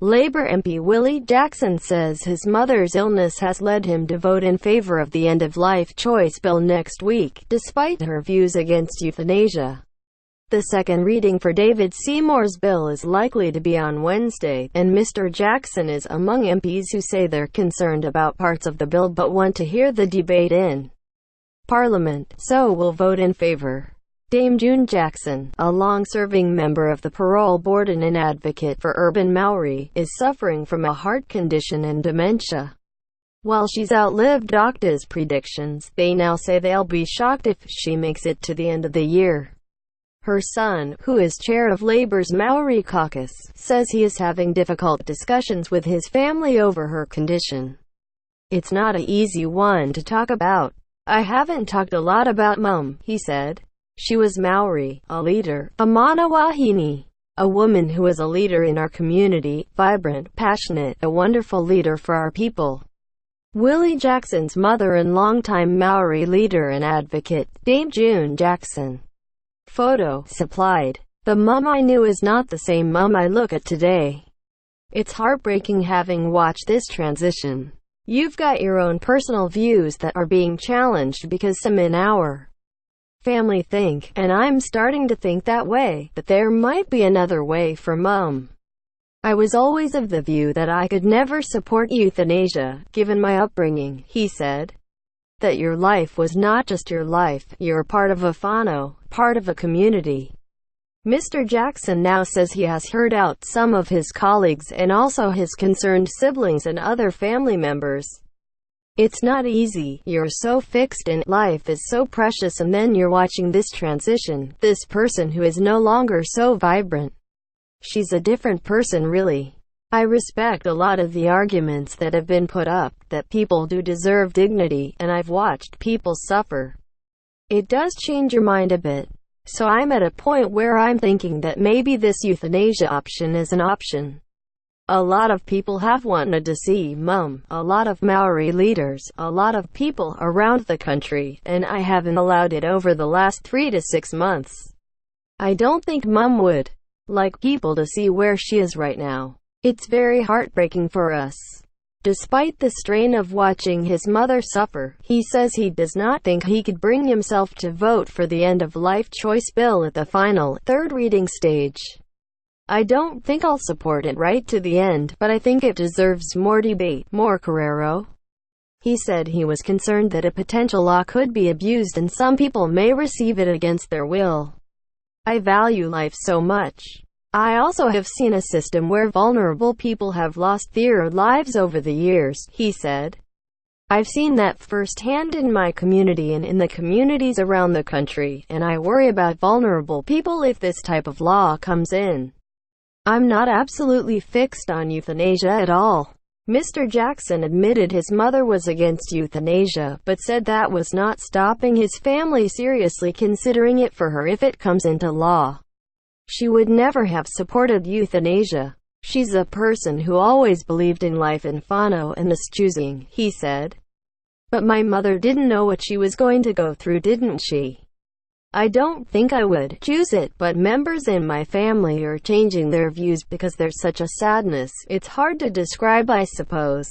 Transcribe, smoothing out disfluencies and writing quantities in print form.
Labour MP Willie Jackson says his mother's illness has led him to vote in favour of the end-of-life choice bill next week, despite her views against euthanasia. The second reading for David Seymour's bill is likely to be on Wednesday, and Mr. Jackson is among MPs who say they're concerned about parts of the bill but want to hear the debate in Parliament, so will vote in favour. Dame June Jackson, a long-serving member of the Parole Board and an advocate for urban Maori, is suffering from a heart condition and dementia. While she's outlived doctors' predictions, they now say they'll be shocked if she makes it to the end of the year. Her son, who is chair of Labour's Maori caucus, says he is having difficult discussions with his family over her condition. "It's not an easy one to talk about. I haven't talked a lot about Mum," he said. "She was Maori, a leader, a mana wahine, a woman who was a leader in our community, vibrant, passionate, a wonderful leader for our people." Willie Jackson's mother and longtime Maori leader and advocate, Dame June Jackson. Photo supplied. "The mum I knew is not the same mum I look at today. It's heartbreaking having watched this transition. You've got your own personal views that are being challenged because some in our family think, and I'm starting to think that way, that there might be another way for Mum. I was always of the view that I could never support euthanasia, given my upbringing," he said. "That your life was not just your life, you're part of a whānau, part of a community." Mr. Jackson now says he has heard out some of his colleagues and also his concerned siblings and other family members. "It's not easy. You're so fixed in life is so precious, and then you're watching this transition, this person who is no longer so vibrant. She's a different person, really. I respect a lot of the arguments that have been put up, that people do deserve dignity, and I've watched people suffer. It does change your mind a bit. So I'm at a point where I'm thinking that maybe this euthanasia option is an option. A lot of people have wanted to see Mum, a lot of Maori leaders, a lot of people around the country, and I haven't allowed it over the last 3 to 6 months. I don't think Mum would like people to see where she is right now. It's very heartbreaking for us." Despite the strain of watching his mother suffer, he says he does not think he could bring himself to vote for the end-of-life choice bill at the final, third reading stage. "I don't think I'll support it right to the end, but I think it deserves more debate, more Carrero." He said he was concerned that a potential law could be abused and some people may receive it against their will. "I value life so much. I also have seen a system where vulnerable people have lost their lives over the years," he said. "I've seen that firsthand in my community and in the communities around the country, and I worry about vulnerable people if this type of law comes in. I'm not absolutely fixed on euthanasia at all." Mr. Jackson admitted his mother was against euthanasia, but said that was not stopping his family seriously considering it for her if it comes into law. "She would never have supported euthanasia. She's a person who always believed in life and whānau and this choosing," he said. "But my mother didn't know what she was going to go through, didn't she? I don't think I would choose it, but members in my family are changing their views because there's such a sadness. It's hard to describe, I suppose."